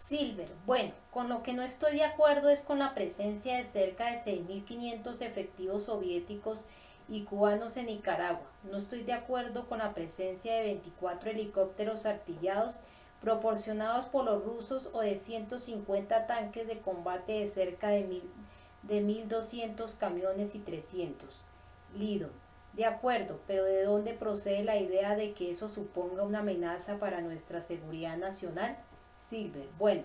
Silver, bueno, con lo que no estoy de acuerdo es con la presencia de cerca de 6.500 efectivos soviéticos y cubanos en Nicaragua. No estoy de acuerdo con la presencia de 24 helicópteros artillados proporcionados por los rusos o de 150 tanques de combate de cerca de 1.200 camiones y 300. Lido, de acuerdo, pero ¿de dónde procede la idea de que eso suponga una amenaza para nuestra seguridad nacional? Silver, bueno,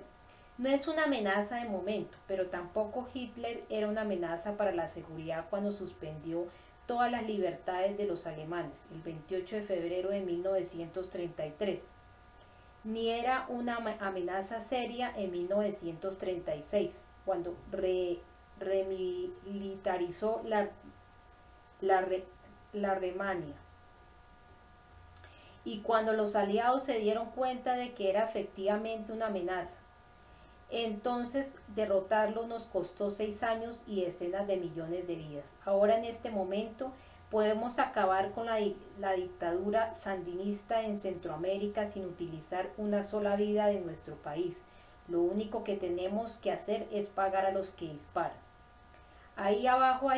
no es una amenaza de momento, pero tampoco Hitler era una amenaza para la seguridad cuando suspendió todas las libertades de los alemanes el 28 de febrero de 1933, ni era una amenaza seria en 1936, cuando remilitarizó la, la Remania. Y cuando los aliados se dieron cuenta de que era efectivamente una amenaza, entonces derrotarlo nos costó 6 años y decenas de millones de vidas. Ahora en este momento podemos acabar con la dictadura sandinista en Centroamérica sin utilizar una sola vida de nuestro país. Lo único que tenemos que hacer es pagar a los que disparan. Ahí abajo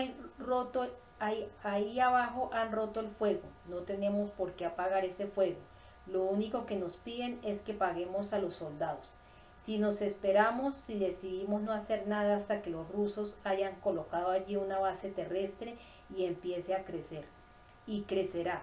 ahí abajo han roto el fuego. No tenemos por qué apagar ese fuego. Lo único que nos piden es que paguemos a los soldados. Si nos esperamos, si decidimos no hacer nada hasta que los rusos hayan colocado allí una base terrestre y empiece a crecer. Y crecerá.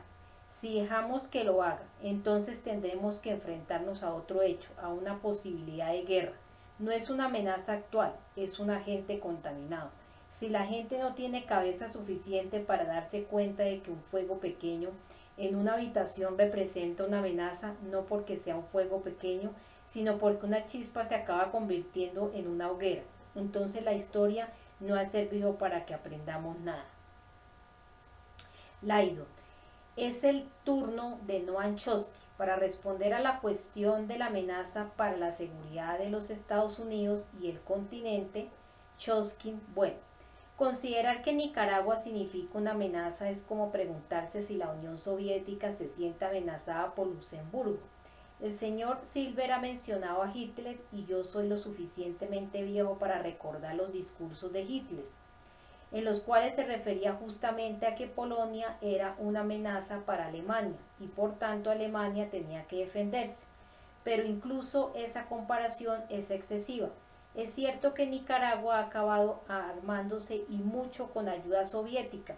Si dejamos que lo haga, entonces tendremos que enfrentarnos a otro hecho, a una posibilidad de guerra. No es una amenaza actual, es un agente contaminado. Si la gente no tiene cabeza suficiente para darse cuenta de que un fuego pequeño en una habitación representa una amenaza, no porque sea un fuego pequeño, sino porque una chispa se acaba convirtiendo en una hoguera, entonces la historia no ha servido para que aprendamos nada. Laido, es el turno de Noam Chomsky para responder a la cuestión de la amenaza para la seguridad de los Estados Unidos y el continente. Chomsky, bueno, considerar que Nicaragua significa una amenaza es como preguntarse si la Unión Soviética se siente amenazada por Luxemburgo. El señor Silver ha mencionado a Hitler y yo soy lo suficientemente viejo para recordar los discursos de Hitler, en los cuales se refería justamente a que Polonia era una amenaza para Alemania y por tanto Alemania tenía que defenderse. Pero incluso esa comparación es excesiva. Es cierto que Nicaragua ha acabado armándose y mucho con ayuda soviética.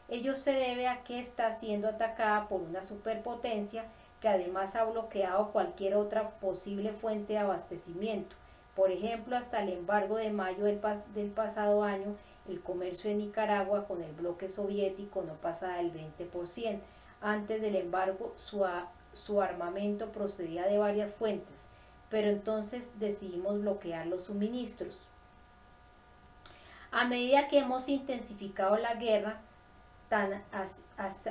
Ello se debe a que está siendo atacada por una superpotencia que además ha bloqueado cualquier otra posible fuente de abastecimiento. Por ejemplo, hasta el embargo de mayo del pasado año, el comercio de Nicaragua con el bloque soviético no pasaba del 20%. Antes del embargo, su armamento procedía de varias fuentes, pero entonces decidimos bloquear los suministros. A medida que hemos intensificado la guerra,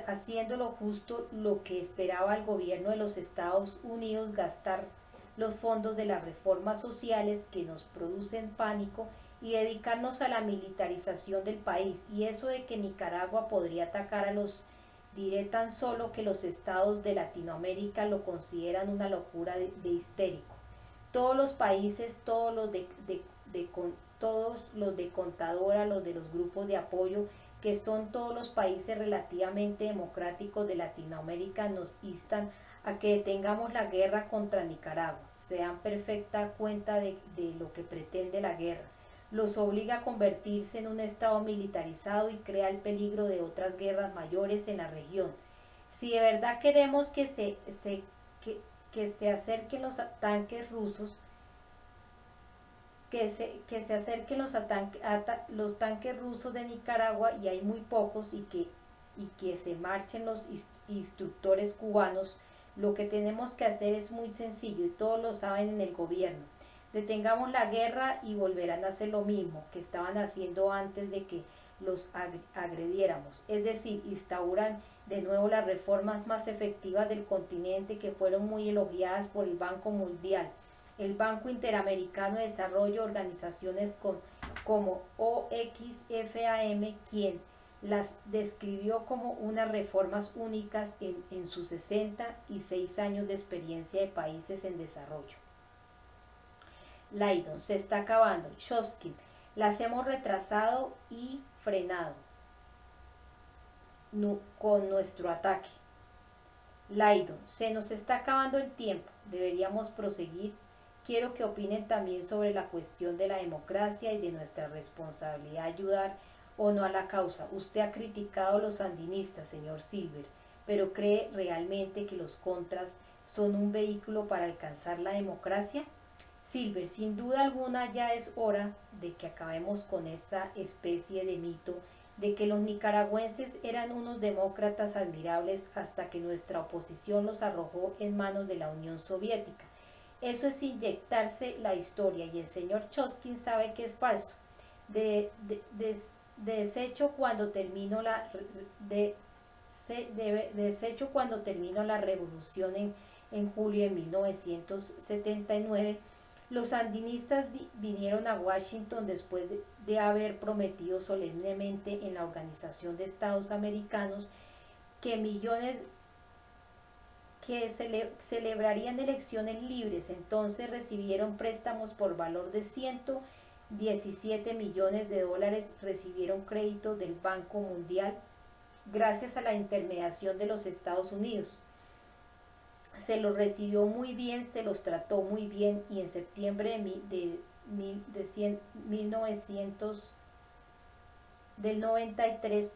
haciéndolo justo lo que esperaba el gobierno de los Estados Unidos, gastar los fondos de las reformas sociales que nos producen pánico y dedicarnos a la militarización del país. Y eso de que Nicaragua podría atacar a los, diré tan solo que los estados de Latinoamérica lo consideran una locura de histérico. Todos los países, todos los de contadora, los de los grupos de apoyo, que son todos los países relativamente democráticos de Latinoamérica, nos instan a que detengamos la guerra contra Nicaragua. Se dan perfecta cuenta de lo que pretende la guerra. Los obliga a convertirse en un estado militarizado y crea el peligro de otras guerras mayores en la región. Si de verdad queremos que se acerquen los tanques rusos, que se acerquen los tanques rusos de Nicaragua, y hay muy pocos, y que se marchen los instructores cubanos, lo que tenemos que hacer es muy sencillo y todos lo saben en el gobierno. Detengamos la guerra y volverán a hacer lo mismo que estaban haciendo antes de que los agrediéramos, es decir, instauran de nuevo las reformas más efectivas del continente que fueron muy elogiadas por el Banco Mundial, el Banco Interamericano de Desarrollo, organizaciones como OXFAM, quien las describió como unas reformas únicas en sus 66 años de experiencia de países en desarrollo. Laydon, se está acabando. Chomsky, las hemos retrasado y frenado con nuestro ataque. Laydon, se nos está acabando el tiempo, deberíamos proseguir. Quiero que opinen también sobre la cuestión de la democracia y de nuestra responsabilidad ayudar o no a la causa. Usted ha criticado a los sandinistas, señor Silver, pero ¿cree realmente que los contras son un vehículo para alcanzar la democracia? Silver, sin duda alguna ya es hora de que acabemos con esta especie de mito de que los nicaragüenses eran unos demócratas admirables hasta que nuestra oposición los arrojó en manos de la Unión Soviética. Eso es inyectarse la historia y el señor Chomsky sabe que es falso. Desecho cuando terminó la revolución en julio de 1979, los sandinistas vinieron a Washington después de haber prometido solemnemente en la Organización de Estados Americanos que celebrarían elecciones libres. Entonces recibieron préstamos por valor de 117 millones de dólares, recibieron créditos del Banco Mundial gracias a la intermediación de los Estados Unidos. Se los recibió muy bien, se los trató muy bien y en septiembre del 93,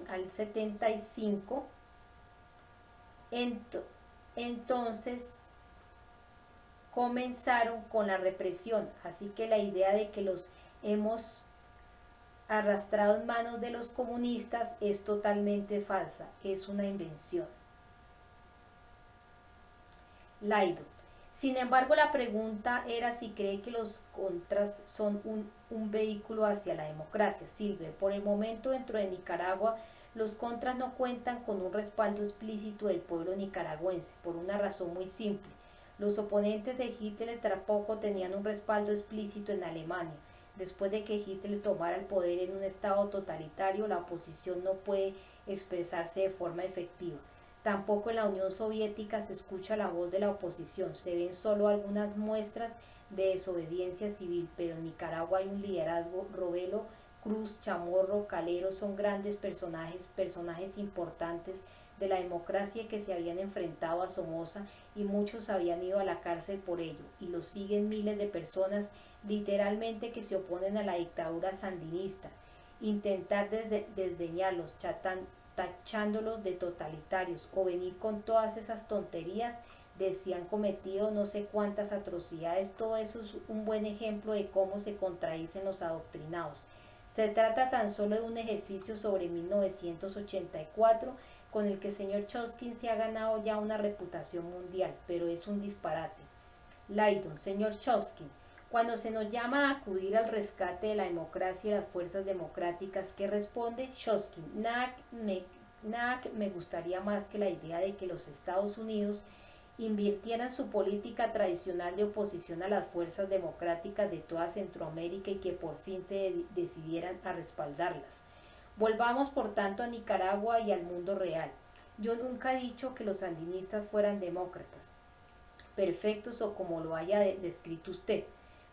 al 75, entonces comenzaron con la represión. Así que la idea de que los hemos arrastrado en manos de los comunistas es totalmente falsa, es una invención. Laydon. Sin embargo, la pregunta era si cree que los contras son un vehículo hacia la democracia. Silver, por el momento dentro de Nicaragua, los contras no cuentan con un respaldo explícito del pueblo nicaragüense, por una razón muy simple. Los oponentes de Hitler tampoco tenían un respaldo explícito en Alemania. Después de que Hitler tomara el poder en un estado totalitario, la oposición no puede expresarse de forma efectiva. Tampoco en la Unión Soviética se escucha la voz de la oposición, se ven solo algunas muestras de desobediencia civil, pero en Nicaragua hay un liderazgo. Rovelo, Cruz, Chamorro, Calero son grandes personajes importantes de la democracia que se habían enfrentado a Somoza y muchos habían ido a la cárcel por ello, y los siguen miles de personas literalmente que se oponen a la dictadura sandinista. Intentar desdeñarlos, tachándolos de totalitarios o venir con todas esas tonterías de si han cometido no sé cuántas atrocidades, todo eso es un buen ejemplo de cómo se contradicen los adoctrinados. Se trata tan solo de un ejercicio sobre 1984 con el que el señor Chomsky se ha ganado ya una reputación mundial, pero es un disparate. Laydon, señor Chomsky, cuando se nos llama a acudir al rescate de la democracia y las fuerzas democráticas, ¿qué responde Chomsky? Nada me gustaría más que la idea de que los Estados Unidos invirtieran su política tradicional de oposición a las fuerzas democráticas de toda Centroamérica y que por fin se decidieran a respaldarlas. Volvamos por tanto a Nicaragua y al mundo real. Yo nunca he dicho que los sandinistas fueran demócratas, perfectos o como lo haya descrito usted.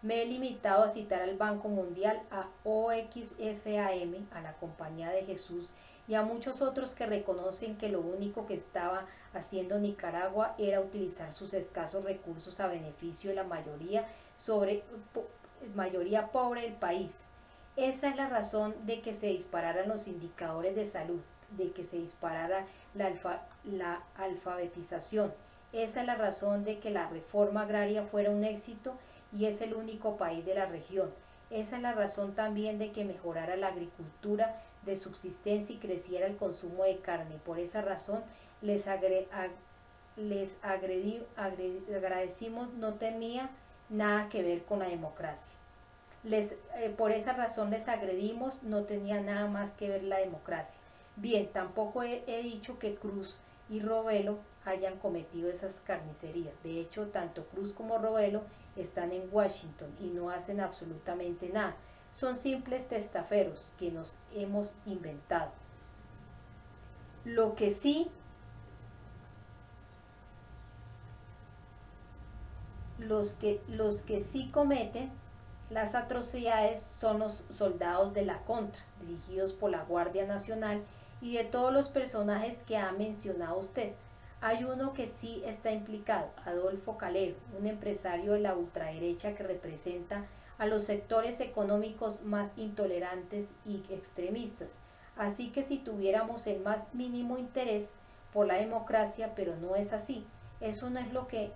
Me he limitado a citar al Banco Mundial, a OXFAM, a la Compañía de Jesús y a muchos otros que reconocen que lo único que estaba haciendo Nicaragua era utilizar sus escasos recursos a beneficio de la mayoría pobre del país. Esa es la razón de que se dispararan los indicadores de salud, de que se disparara la alfabetización. Esa es la razón de que la reforma agraria fuera un éxito y es el único país de la región. Esa es la razón también de que mejorara la agricultura de subsistencia y creciera el consumo de carne. Por esa razón les agradecimos, no tenía nada que ver con la democracia. Por esa razón les agredimos, no tenía nada más que ver la democracia. Bien, tampoco he dicho que Cruz y Rovelo hayan cometido esas carnicerías. De hecho, tanto Cruz como Rovelo están en Washington y no hacen absolutamente nada. Son simples testaferros que nos hemos inventado. Lo que sí los que sí cometen las atrocidades son los soldados de la contra, dirigidos por la Guardia Nacional y de todos los personajes que ha mencionado usted. Hay uno que sí está implicado, Adolfo Calero, un empresario de la ultraderecha que representa a los sectores económicos más intolerantes y extremistas. Así que si tuviéramos el más mínimo interés por la democracia, pero no es así, eso no es lo que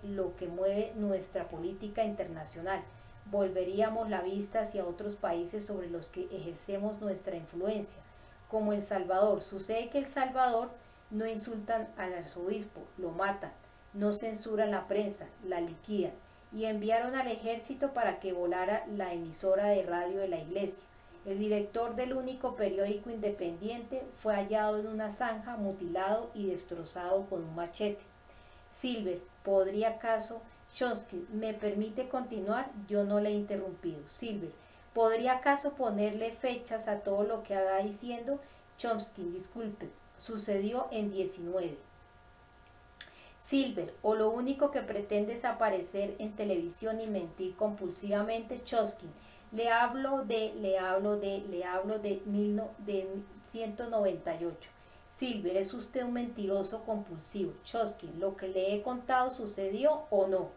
mueve nuestra política internacional. Volveríamos la vista hacia otros países sobre los que ejercemos nuestra influencia, como El Salvador. Sucede que El Salvador no insultan al arzobispo, lo matan, no censuran la prensa, la liquidan, y enviaron al ejército para que volara la emisora de radio de la iglesia. El director del único periódico independiente fue hallado en una zanja, mutilado y destrozado con un machete. Silver, ¿podría acaso Chomsky, me permite continuar? Yo no le he interrumpido. Silver, ¿podría acaso ponerle fechas a todo lo que va diciendo? Chomsky, disculpe, sucedió en 19. Silver, o lo único que pretende es aparecer en televisión y mentir compulsivamente. Chomsky, le hablo de 198. Silver, es usted un mentiroso compulsivo. Chomsky, ¿lo que le he contado sucedió o no?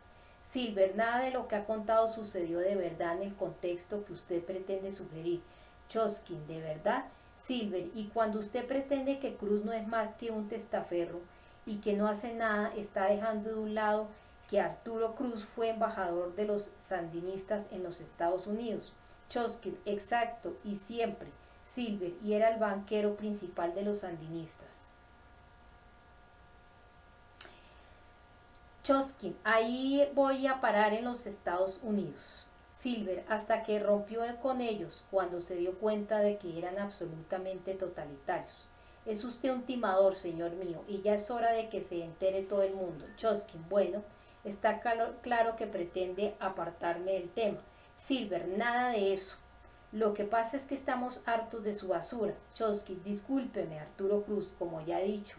Silver, nada de lo que ha contado sucedió de verdad en el contexto que usted pretende sugerir. Chomsky, ¿de verdad? Silver, y cuando usted pretende que Cruz no es más que un testaferro y que no hace nada, está dejando de un lado que Arturo Cruz fue embajador de los sandinistas en los Estados Unidos. Chomsky, exacto, y siempre. Silver, y era el banquero principal de los sandinistas. Chomsky, ahí voy a parar en los Estados Unidos. Silver, hasta que rompió con ellos cuando se dio cuenta de que eran absolutamente totalitarios. Es usted un timador, señor mío, y ya es hora de que se entere todo el mundo. Chomsky, bueno, está claro que pretende apartarme del tema. Silver, nada de eso. Lo que pasa es que estamos hartos de su basura. Chomsky, discúlpeme, Arturo Cruz, como ya he dicho,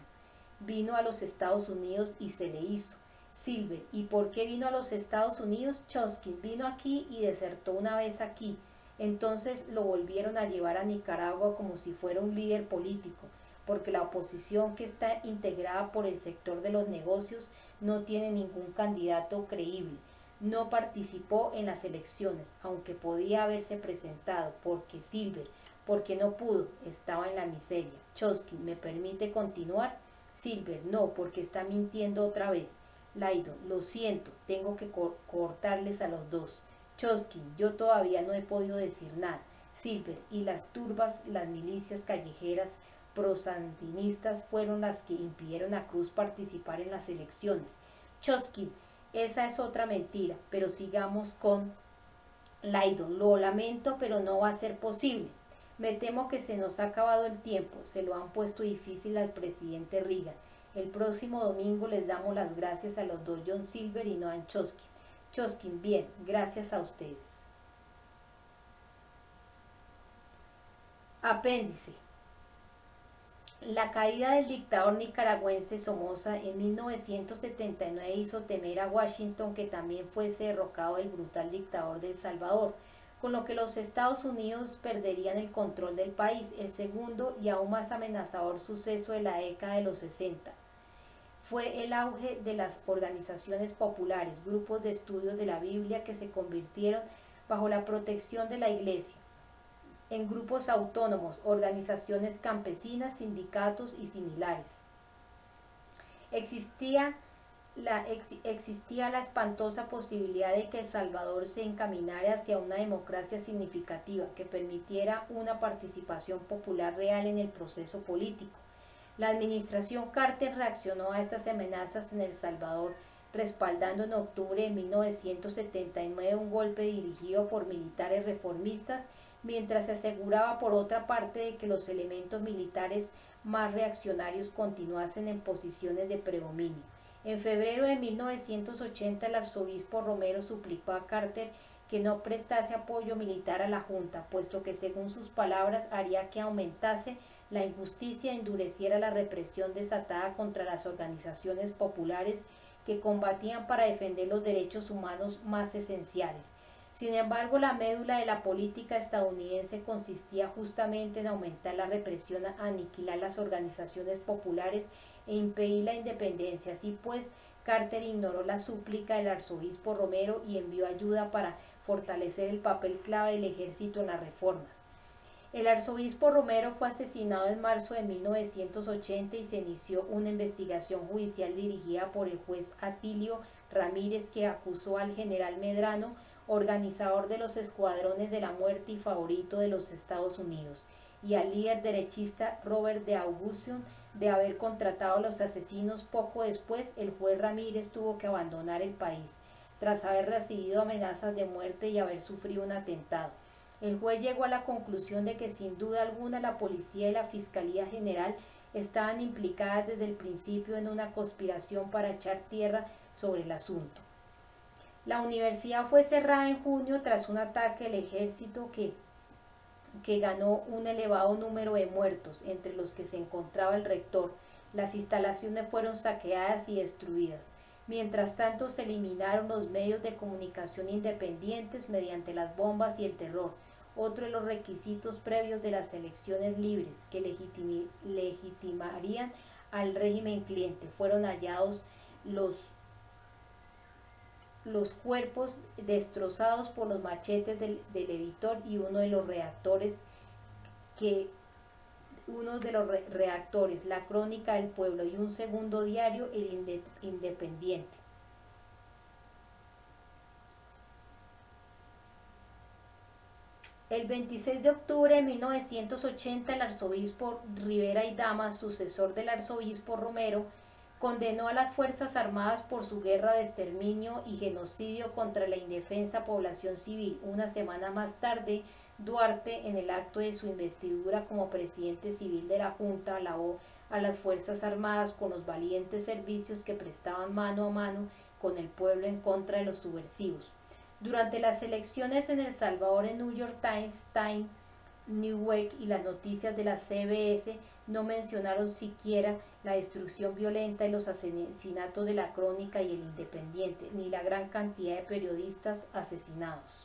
vino a los Estados Unidos y se le hizo. Silver, ¿y por qué vino a los Estados Unidos? Chomsky, vino aquí y desertó una vez aquí. Entonces lo volvieron a llevar a Nicaragua como si fuera un líder político, porque la oposición, que está integrada por el sector de los negocios, no tiene ningún candidato creíble. No participó en las elecciones, aunque podía haberse presentado, porque Silver, porque no pudo, estaba en la miseria. Chomsky, ¿me permite continuar? Silver, no, porque está mintiendo otra vez. Laydon, lo siento, tengo que cortarles a los dos. Chomsky, yo todavía no he podido decir nada. Silver, y las turbas, las milicias callejeras prosandinistas fueron las que impidieron a Cruz participar en las elecciones. Chomsky, esa es otra mentira, pero sigamos con Laydon. Lo lamento, pero no va a ser posible. Me temo que se nos ha acabado el tiempo. Se lo han puesto difícil al presidente Reagan. El próximo domingo les damos las gracias a los dos, John Silver y Noam Chomsky. Chomsky, bien, gracias a ustedes. Apéndice. La caída del dictador nicaragüense Somoza en 1979 hizo temer a Washington que también fuese derrocado el brutal dictador de El Salvador, con lo que los Estados Unidos perderían el control del país. El segundo y aún más amenazador suceso de la década de los 60 fue el auge de las organizaciones populares, grupos de estudios de la Biblia que se convirtieron bajo la protección de la Iglesia en grupos autónomos, organizaciones campesinas, sindicatos y similares. Existía la espantosa posibilidad de que El Salvador se encaminara hacia una democracia significativa que permitiera una participación popular real en el proceso político. La administración Carter reaccionó a estas amenazas en El Salvador, respaldando en octubre de 1979 un golpe dirigido por militares reformistas, mientras se aseguraba por otra parte de que los elementos militares más reaccionarios continuasen en posiciones de predominio. En febrero de 1980 el arzobispo Romero suplicó a Carter que no prestase apoyo militar a la Junta, puesto que según sus palabras haría que aumentase la injusticia e endureciera la represión desatada contra las organizaciones populares que combatían para defender los derechos humanos más esenciales. Sin embargo, la médula de la política estadounidense consistía justamente en aumentar la represión, aniquilar las organizaciones populares e impedir la independencia. Así pues, Carter ignoró la súplica del arzobispo Romero y envió ayuda para fortalecer el papel clave del ejército en las reformas. El arzobispo Romero fue asesinado en marzo de 1980 y se inició una investigación judicial dirigida por el juez Atilio Ramírez, que acusó al general Medrano, organizador de los escuadrones de la muerte y favorito de los Estados Unidos, y al líder derechista Robert de Augustin de haber contratado a los asesinos. Poco después, el juez Ramírez tuvo que abandonar el país, tras haber recibido amenazas de muerte y haber sufrido un atentado. El juez llegó a la conclusión de que sin duda alguna la policía y la Fiscalía General estaban implicadas desde el principio en una conspiración para echar tierra sobre el asunto. La universidad fue cerrada en junio tras un ataque del ejército que ganó un elevado número de muertos, entre los que se encontraba el rector. Las instalaciones fueron saqueadas y destruidas. Mientras tanto, se eliminaron los medios de comunicación independientes mediante las bombas y el terror, otro de los requisitos previos de las elecciones libres que legitimarían al régimen cliente. Fueron hallados los cuerpos destrozados por los machetes del editor y uno de los reactores, La Crónica del Pueblo, y un segundo diario, El Independiente. El 26 de octubre de 1980, el arzobispo Rivera y Damas, sucesor del arzobispo Romero, condenó a las Fuerzas Armadas por su guerra de exterminio y genocidio contra la indefensa población civil. Una semana más tarde, Duarte, en el acto de su investidura como presidente civil de la Junta, alabó a las Fuerzas Armadas con los valientes servicios que prestaban mano a mano con el pueblo en contra de los subversivos. Durante las elecciones en El Salvador, el New York Times, Time News y las noticias de la CBS no mencionaron siquiera la destrucción violenta y los asesinatos de La Crónica y El Independiente, ni la gran cantidad de periodistas asesinados.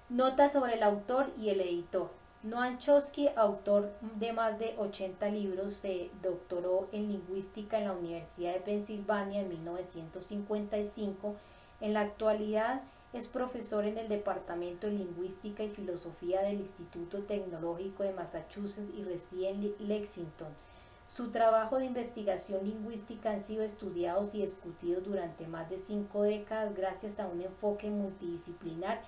Nota sobre el autor y el editor. Noam Chomsky, autor de más de 80 libros, se doctoró en lingüística en la Universidad de Pensilvania en 1955. En la actualidad es profesor en el Departamento de Lingüística y Filosofía del Instituto Tecnológico de Massachusetts y reside en Lexington. Su trabajo de investigación lingüística han sido estudiados y discutidos durante más de 5 décadas gracias a un enfoque multidisciplinar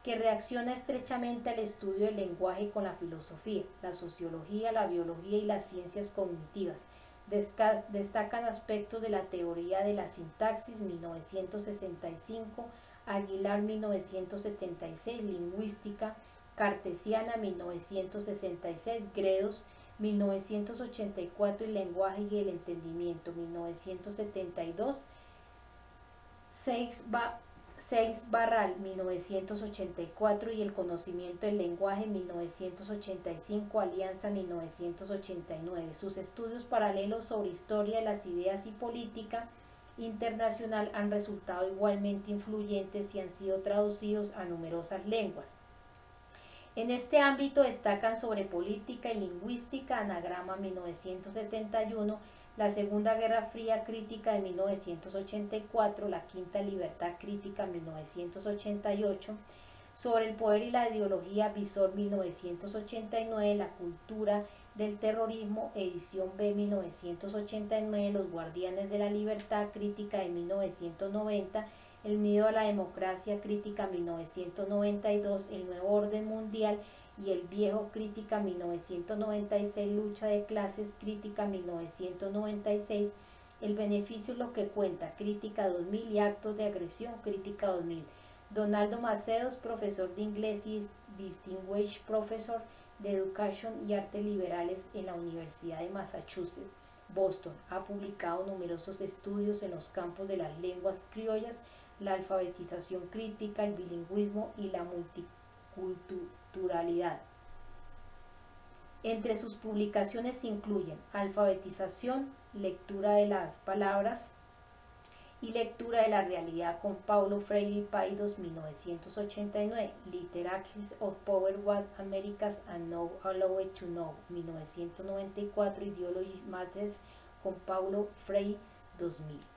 que reacciona estrechamente al estudio del lenguaje con la filosofía, la sociología, la biología y las ciencias cognitivas. Destacan aspectos de la teoría de la sintaxis, 1965, Aguilar, 1976, lingüística cartesiana, 1966, Gredos, 1984, y lenguaje y el entendimiento, 1972, Seix Barral, 1984, y el conocimiento del lenguaje, 1985, Alianza, 1989. Sus estudios paralelos sobre historia de las ideas y política internacional han resultado igualmente influyentes y han sido traducidos a numerosas lenguas. En este ámbito destacan sobre política y lingüística, Anagrama, 1971, la Segunda Guerra Fría crítica de 1984, La Quinta Libertad crítica, 1988, sobre el poder y la ideología, Visor, 1989, La cultura del terrorismo, edición B, 1989, Los guardianes de la libertad crítica de 1990, El miedo a la democracia crítica, 1992, El nuevo orden mundial y el viejo crítica, 1996, Lucha de clases crítica, 1996, El beneficio es lo que cuenta crítica, 2000, y Actos de agresión crítica, 2000. Donaldo Macedos, profesor de inglés y Distinguished Professor de Education y Artes Liberales en la Universidad de Massachusetts, Boston, ha publicado numerosos estudios en los campos de las lenguas criollas, la alfabetización crítica, el bilingüismo y la multiculturalidad. Entre sus publicaciones se incluyen Alfabetización, lectura de las palabras, y lectura de la realidad con Paulo Freire y Paidós, 1989, Literacies of Power, What Americans and Now Allowed to Know, 1994, Ideology Matters con Paulo Freire, 2000.